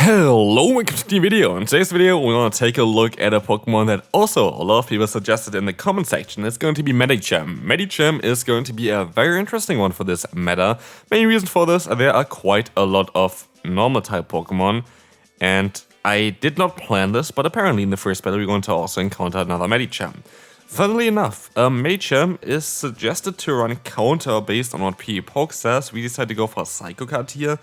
Hello, welcome to the video. In today's video, we're going to take a look at a Pokemon that also a lot of people suggested in the comment section. It's going to be Medicham. Medicham is going to be a very interesting one for this meta. Main reason for this, there are quite a lot of normal type Pokemon, and I did not plan this, but apparently in the first battle we're going to also encounter another Medicham. Funnily enough, Medicham is suggested to run counter based on what PE Poke says. We decided to go for a Psycho card here.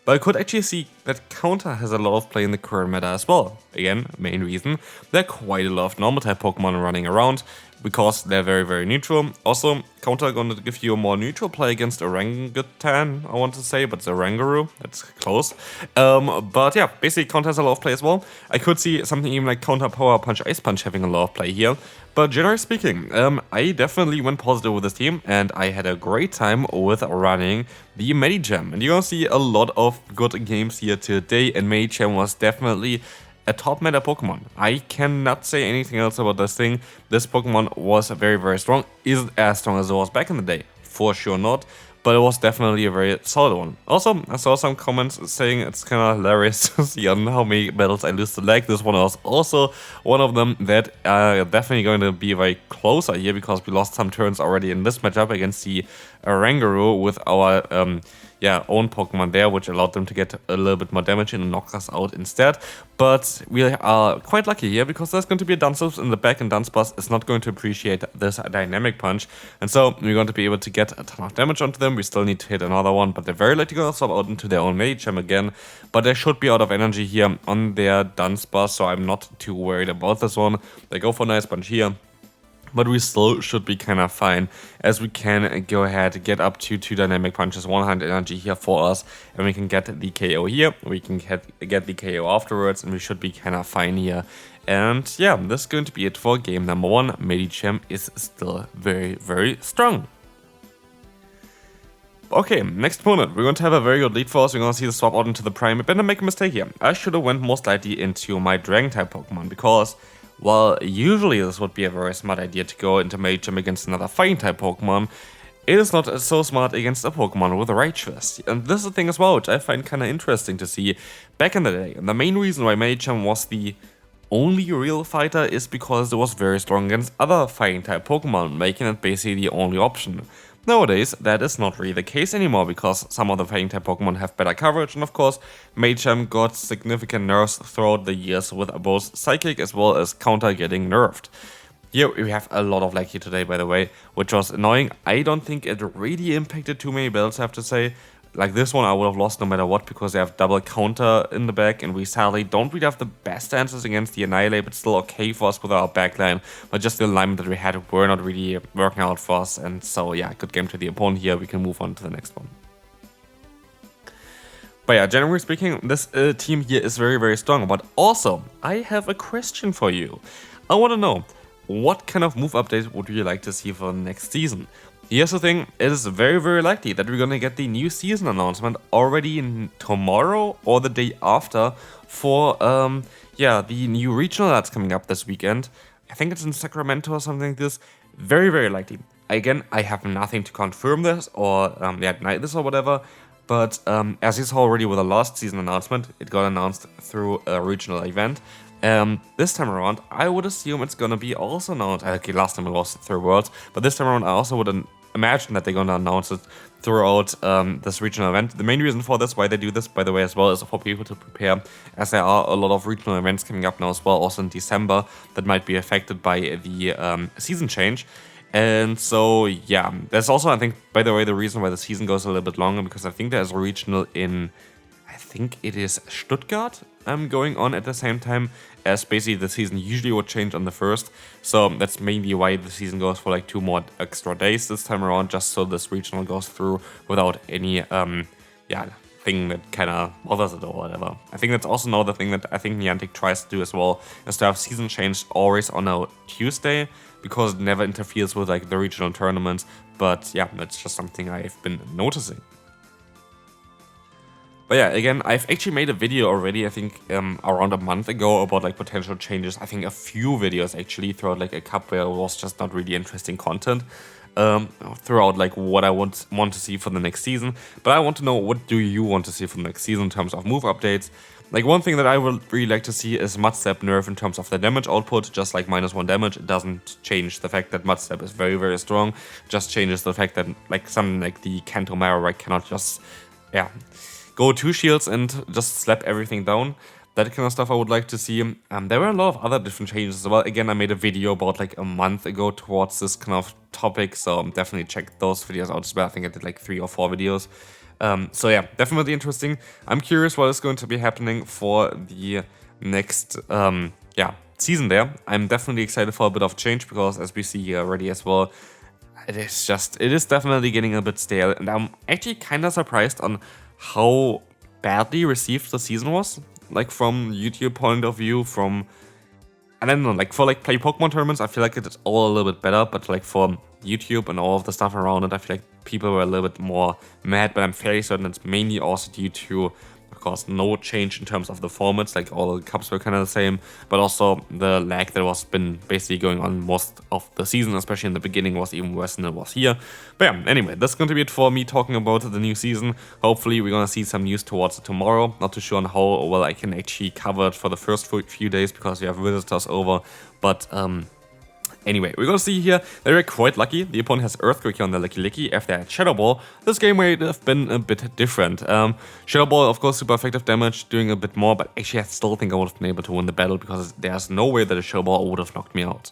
But I could actually see that counter has a lot of play in the current meta as well. Again, main reason, there are quite a lot of normal type Pokemon running around because they're very neutral. Also, counter going to give you a more neutral play against Orangutan, I want to say, but it's Oranguru, that's close. But yeah, basically counter has a lot of play as well. I could see something even like counter Power Punch, Ice Punch having a lot of play here. But generally speaking, I definitely went positive with this team, and I had a great time with running the Medicham. And you're gonna see a lot of good games here today, and Medicham was definitely a top meta Pokemon. I cannot say anything else about this thing. This Pokemon was very strong. Is it as strong as it was back in the day? For sure not. But it was definitely a very solid one. Also, I saw some comments saying it's kind of hilarious to see on how many battles I lose to lag. This one was also one of them that are definitely going to be very closer here because we lost some turns already in this matchup against the Oranguru with our own Pokemon there, which allowed them to get a little bit more damage and knock us out instead. But we are quite lucky here because there's going to be a Dunsparce in the back, and Dunsparce is not going to appreciate this dynamic punch. And so we're going to be able to get a ton of damage onto them. We still need to hit another one, but they're very likely going to swap out into their own Medicham again. But they should be out of energy here on their Dunsparce, so I'm not too worried about this one. They go for a nice punch here. But we still should be kind of fine, as we can go ahead, get up to 2 dynamic punches, 100 energy here for us, and we can get the KO here, we can get the KO afterwards, and we should be kind of fine here. And yeah, this is going to be it for game number 1. Medicham is still very strong. Okay, next opponent. We're going to have a very good lead for us. We're going to see the swap out into the Prime. I better make a mistake here. I should have went most likely into my Dragon type Pokemon, because while usually this would be a very smart idea to go into Medicham against another Fighting type Pokemon, it is not so smart against a Pokemon with a Rage Fist. And this is the thing as well, which I find kind of interesting to see back in the day. And the main reason why Medicham was the only real fighter is because it was very strong against other Fighting type Pokemon, making it basically the only option. Nowadays, that is not really the case anymore, because some of the Fighting type Pokemon have better coverage, and of course, Medicham got significant nerfs throughout the years with both Psychic as well as Counter getting nerfed. Here we have a lot of lag here today, by the way, which was annoying. I don't think it really impacted too many battles, I have to say. Like this one I would have lost no matter what, because they have double counter in the back, and we sadly don't really have the best answers against the Annihilate, but still okay for us with our backline. But just the alignment that we had were not really working out for us, and so yeah, good game to the opponent here. We can move on to the next one. But yeah, generally speaking, this team here is very strong. But also, I have a question for you. I want to know, what kind of move update would you like to see for the next season? Here's the thing, it is very likely that we're gonna get the new season announcement already tomorrow or the day after for the new regional that's coming up this weekend. I think it's in Sacramento or something like this. Very likely. Again, I have nothing to confirm this or deny this or whatever, but as you saw already with the last season announcement, it got announced through a regional event. This time around, I would assume it's gonna be also announced. Okay, last time it was through Worlds, but this time around I also would imagine that they're gonna announce it throughout this regional event. The main reason for this, why they do this, by the way, as well, is for people to prepare, as there are a lot of regional events coming up now as well, also in December, that might be affected by the season change. And so, yeah, there's also, I think, by the way, the reason why the season goes a little bit longer, because I think there's a regional in, I think it is Stuttgart, going on at the same time as basically the season usually would change on the 1st. So that's mainly why the season goes for like 2 more extra days this time around, just so this regional goes through without any thing that kind of bothers it or whatever. I think that's also another thing that I think Niantic tries to do as well, is to have season change always on a Tuesday, because it never interferes with like the regional tournaments. But yeah, that's just something I've been noticing. But yeah, again, I've actually made a video already, I think around a month ago, about like potential changes. I think a few videos actually throughout like a cup where it was just not really interesting content. Throughout like what I want to see for the next season. But I want to know, what do you want to see for the next season in terms of move updates? Like, one thing that I would really like to see is Mudstep nerf in terms of the damage output, just like -1 damage. It doesn't change the fact that Mudstep is very, very strong, just changes the fact that, like, something like the Kanto Marowak cannot just, yeah, go 2 shields and just slap everything down. That kind of stuff I would like to see. There were a lot of other different changes as well. Again, I made a video about like a month ago towards this kind of topic, so definitely check those videos out as well. I think I did like 3 or 4 videos. So yeah, definitely interesting. I'm curious what is going to be happening for the next season there. I'm definitely excited for a bit of change because, as we see here already as well, it is definitely getting a bit stale, and I'm actually kind of surprised on how badly received the season was. Like, from YouTube point of view, I don't know, like, for like play Pokemon tournaments, I feel like it's all a little bit better, but like for YouTube and all of the stuff around it, I feel like people were a little bit more mad, but I'm fairly certain it's mainly also due to, of course, no change in terms of the formats, like all the cups were kind of the same, but also the lag that was been basically going on most of the season, especially in the beginning, was even worse than it was here. But yeah, anyway, that's going to be it for me talking about the new season. Hopefully we're going to see some news towards it tomorrow. Not too sure on how well I can actually cover it for the first few days because we have visitors over, but anyway, we're gonna see here that we're quite lucky. The opponent has Earthquake here on the Licky. If they had Shadow Ball, this game might have been a bit different. Shadow Ball, of course, super effective damage, doing a bit more, but actually I still think I would have been able to win the battle because there's no way that a Shadow Ball would have knocked me out.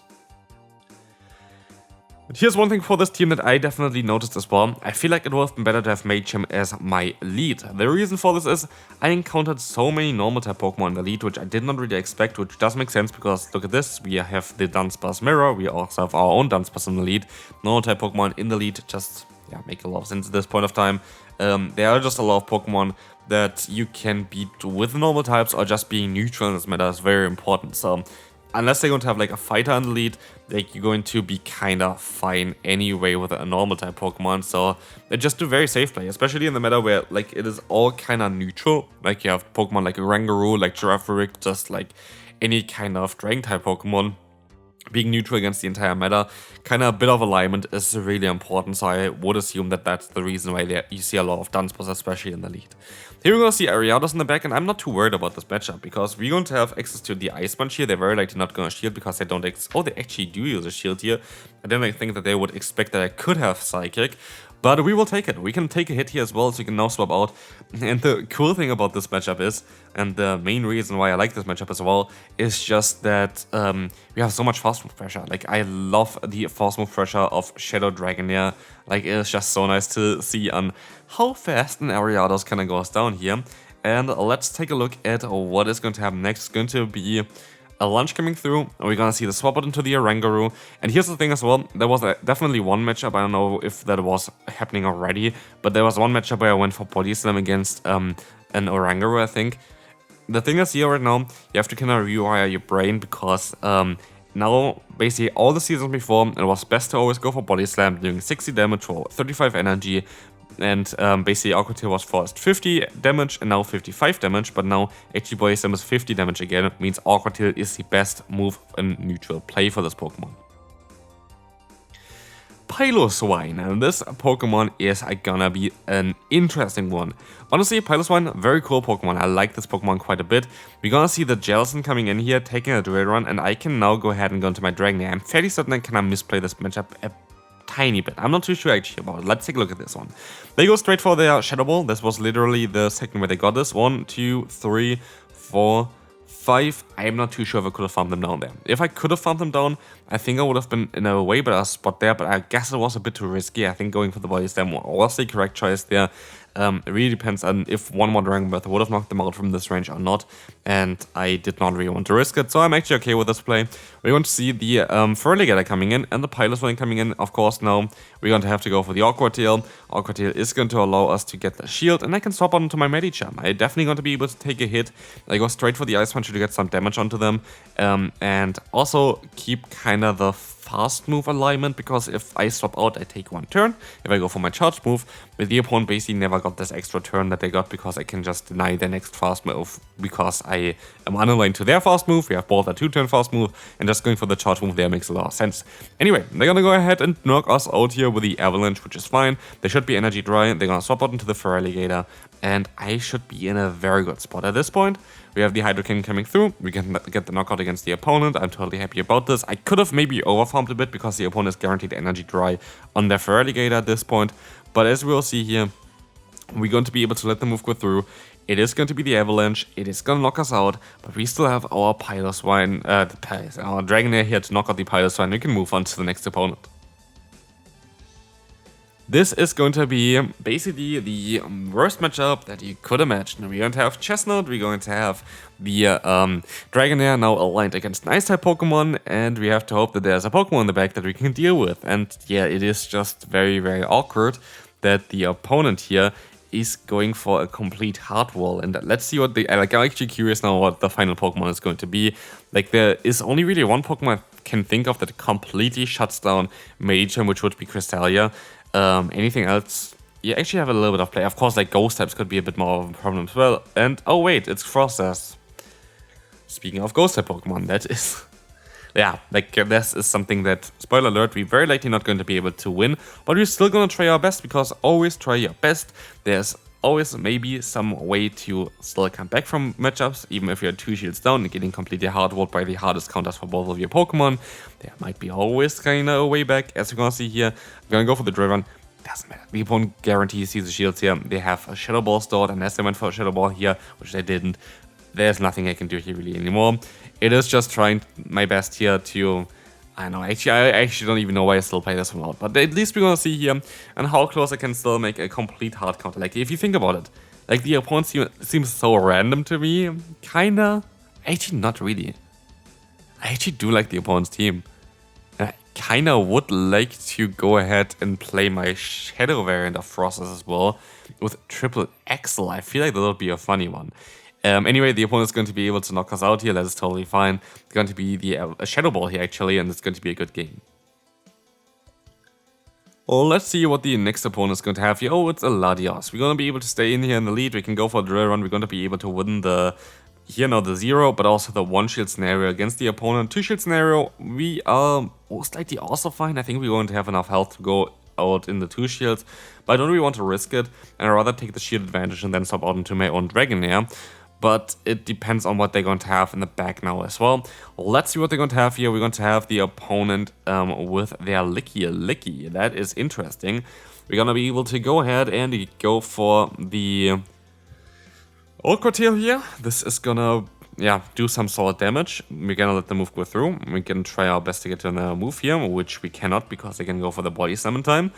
But here's one thing for this team that I definitely noticed as well. I feel like it would have been better to have Medicham as my lead. The reason for this is I encountered so many normal type Pokemon in the lead, which I did not really expect, which does make sense because look at this. We have the Dunsparce Mirror, we also have our own Dunsparce in the lead. Normal type Pokemon in the lead just make a lot of sense at this point of time. There are just a lot of Pokemon that you can beat with normal types, or just being neutral in this meta is very important. So unless they're going to have like a fighter in the lead, like, you're going to be kind of fine anyway with a normal type Pokemon. So they just do very safe play, especially in the meta where like it is all kind of neutral. Like, you have Pokemon like Rangaroo, like Girafarig, just like any kind of Dragon type Pokemon being neutral against the entire meta. Kind of a bit of alignment is really important, so I would assume that that's the reason why you see a lot of Dunsparce, especially in the lead. Here we're going to see Ariados in the back, and I'm not too worried about this matchup, because we're going to have access to the Ice Punch here. They're very likely not going to shield, because they don't they actually do use a shield here. I didn't think that they would expect that I could have Psychic, but we will take it. We can take a hit here as well, so we can now swap out. And the cool thing about this matchup is, and the main reason why I like this matchup as well, is just that we have so much fast move pressure. Like, I love the fast move pressure of Shadow Dragonair. Like, it's just so nice to see on how fast an Ariados kind of goes down here. And let's take a look at what is going to happen next. It's going to be a lunch coming through, and we're gonna see the swap out into the Rangaroo. And here's the thing as well, there was definitely one matchup, I don't know if that was happening already, but there was one matchup where I went for Body Slam against an Rangaroo, I think. The thing is here right now, you have to kind of rewire your brain, because now, basically all the seasons before, it was best to always go for Body Slam, doing 60 damage for 35 energy. And basically Aqua Tail was first 50 damage and now 55 damage, but now actually Body Slam is 50 damage again. It means Aqua Tail is the best move in neutral play for this Pokemon. Piloswine, and this Pokemon is gonna be an interesting one. Honestly, Piloswine, very cool Pokemon. I like this Pokemon quite a bit. We're gonna see the Jellicent coming in here, taking a Drill Run, and I can now go ahead and go into my Dragonair. I'm fairly certain I cannot misplay this matchup a tiny bit. I'm not too sure actually about it. Let's take a look at this one. They go straight for their Shadow Ball. This was literally the second where they got this. 1, 2, 3, 4, 5. I'm not too sure if I could have farmed them down there. If I could have farmed them down, I think I would have been in a way better spot there, but I guess it was a bit too risky. I think going for the Body Slam was the correct choice there. It really depends on if one more Dragon Breath would have knocked them out from this range or not, and I did not really want to risk it, so I'm actually okay with this play. We're going to see the Feraligatr coming in and the Piloswine coming in. Of course, now we're going to have to go for the Aqua Tail. Aqua Tail is going to allow us to get the shield, and I can swap onto my Medicham. I'm definitely going to be able to take a hit. I go straight for the Ice Punch to get some damage onto them, and also keep kind of the fast move alignment, because if I swap out, I take one turn. If I go for my charge move, but the opponent basically never got this extra turn that they got, because I can just deny their next fast move, because I am unaligned to their fast move. We have both a 2-turn fast move, and just going for the charge move there makes a lot of sense. Anyway, they're gonna go ahead and knock us out here with the Avalanche, which is fine. They should be energy dry. They're gonna swap out into the Feraligatr, and I should be in a very good spot at this point. We have the Hydro King coming through, we can get the knockout against the opponent, I'm totally happy about this. I could have maybe overfarmed a bit because the opponent is guaranteed energy dry on their Feraligatr at this point, but as we will see here, we're going to be able to let the move go through. It is going to be the Avalanche, it is going to knock us out, but we still have our Piloswine, our Dragonair here to knock out the Piloswine. We can move on to the next opponent. This is going to be basically the worst matchup that you could imagine. We're going to have Chestnut, we're going to have the Dragonair now aligned against an Ice-type Pokemon, and we have to hope that there's a Pokemon in the back that we can deal with. And yeah, it is just very, very awkward that the opponent here is going for a complete hard wall. And let's see what I'm actually curious now what the final Pokemon is going to be. Like, there is only really one Pokemon I can think of that completely shuts down Medicham, which would be Cresselia. Anything else? You actually have a little bit of play. Of course, like Ghost types could be a bit more of a problem as well. And oh wait, it's Frosters. Speaking of Ghost type Pokemon, that is, yeah, like this is something that, spoiler alert, we're very likely not going to be able to win, but we're still gonna try our best, because always try your best. There's always maybe some way to still come back from matchups, even if you're 2 shields down and getting completely hardwalled by the hardest counters for both of your Pokemon. There might be always kind of a way back, as you're gonna see here. I'm gonna go for the Drill Run. Doesn't matter. The opponent guarantees you the shields here. They have a Shadow Ball stored, unless they went for a Shadow Ball here, which they didn't. There's nothing I can do here really anymore. It is just trying my best here to, I don't know, I actually don't even know why I still play this one out, but at least we're gonna see here and how close I can still make a complete hard counter. Like, if you think about it, like, the opponent seems so random to me, kinda. Actually, not really. I actually do like the opponent's team. And I kinda would like to go ahead and play my Shadow variant of Frosters as well with Triple Axel. I feel like that would be a funny one. Anyway, the opponent is going to be able to knock us out here. That is totally fine. It's going to be a Shadow Ball here, actually, and it's going to be a good game. Well, let's see what the next opponent is going to have here. Oh, it's a Latios. We're going to be able to stay in here in the lead. We can go for a Drill Run. We're going to be able to win the, here now the 0, but also the 1 shield scenario against the opponent. 2 shield scenario, we are most likely also fine. I think we're going to have enough health to go out in the 2 shields, but I don't really want to risk it, and I'd rather take the shield advantage and then swap out into my own Dragonair. But it depends on what they're going to have in the back now as well. Let's see what they're going to have here. We're going to have the opponent with their Licky. That is interesting. We're going to be able to go ahead and go for the Old Cortail here. This is going to, yeah, do some solid damage. We're going to let the move go through. We can try our best to get to another move here, which we cannot because they can go for the Body Summon time.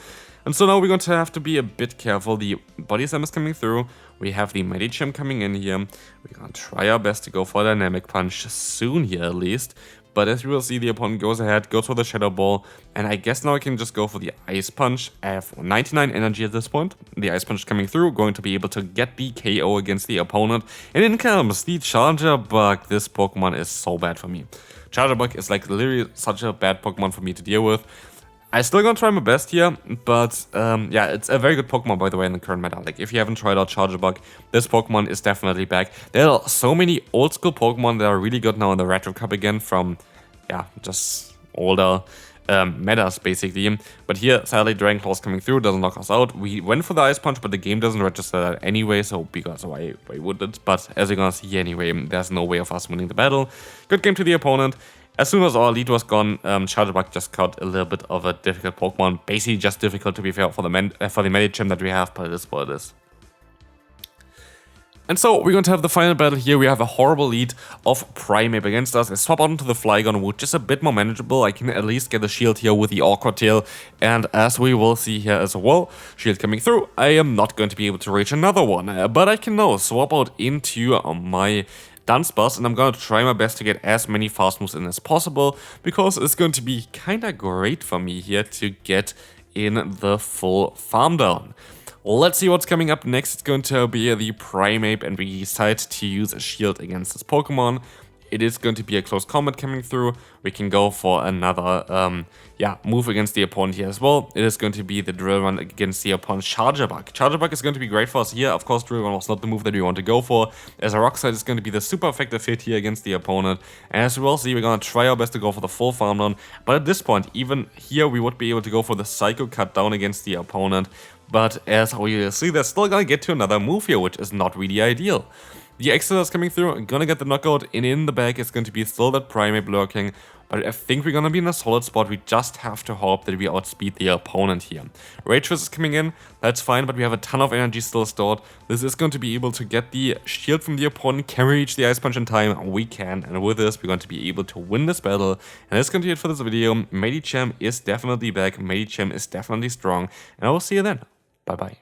And so now we're going to have to be a bit careful. The Body Slam is coming through. We have the Medicham coming in here. We're going to try our best to go for a Dynamic Punch soon here at least. But as we will see, the opponent goes ahead, goes for the Shadow Ball. And I guess now I can just go for the Ice Punch. I have 99 energy at this point. The Ice Punch coming through, going to be able to get the KO against the opponent. And in comes the Charger Bug. This Pokemon is so bad for me. Charger Bug is like literally such a bad Pokemon for me to deal with. I'm still gonna try my best here, but yeah, it's a very good Pokemon, by the way, in the current meta. Like, if you haven't tried out Charger Bug, this Pokemon is definitely back. There are so many old school Pokemon that are really good now in the Retro Cup again from, yeah, just older metas, basically. But here, sadly, Dragon Claw is coming through, doesn't knock us out. We went for the Ice Punch, but the game doesn't register that anyway, so because why would it? But as you're gonna see here anyway, there's no way of us winning the battle. Good game to the opponent. As soon as our lead was gone, Charger Bug just caught a little bit of a difficult Pokemon. Basically just difficult, to be fair, for the Medicham that we have, but it is what it is. And so we're going to have the final battle here. We have a horrible lead of Primeape against us. I swap out into the Flygon, which is a bit more manageable. I can at least get a shield here with the Awkward Tail. And as we will see here as well, shield coming through, I am not going to be able to reach another one. But I can now swap out into my Dunsparce, and I'm going to try my best to get as many fast moves in as possible, because it's going to be kind of great for me here to get in the full farm down. Let's see what's coming up next. It's going to be the Primeape, and we decide to use a shield against this Pokemon. It is going to be a close combat coming through. We can go for another move against the opponent here as well. It is going to be the Drill Run against the opponent Charger Bug. Charger Bug is going to be great for us here. Of course, Drill Run was not the move that we want to go for, as a Rock Slide is going to be the super effective hit here against the opponent. And as we will see, we're going to try our best to go for the full farm down. But at this point, even here, we would be able to go for the Psycho Cut down against the opponent. But as we see, they're still gonna get to another move here, which is not really ideal. The Exeter is coming through, gonna get the knockout, in the back is going to be still that Primate lurking, but I think we're gonna be in a solid spot. We just have to hope that we outspeed the opponent here. Rage Fist is coming in, that's fine, but we have a ton of energy still stored. This is going to be able to get the shield from the opponent. Can we reach the Ice Punch in time? We can, and with this, we're going to be able to win this battle. And that's going to be it for this video. Medicham is definitely back, Medicham is definitely strong, and I will see you then. Bye bye.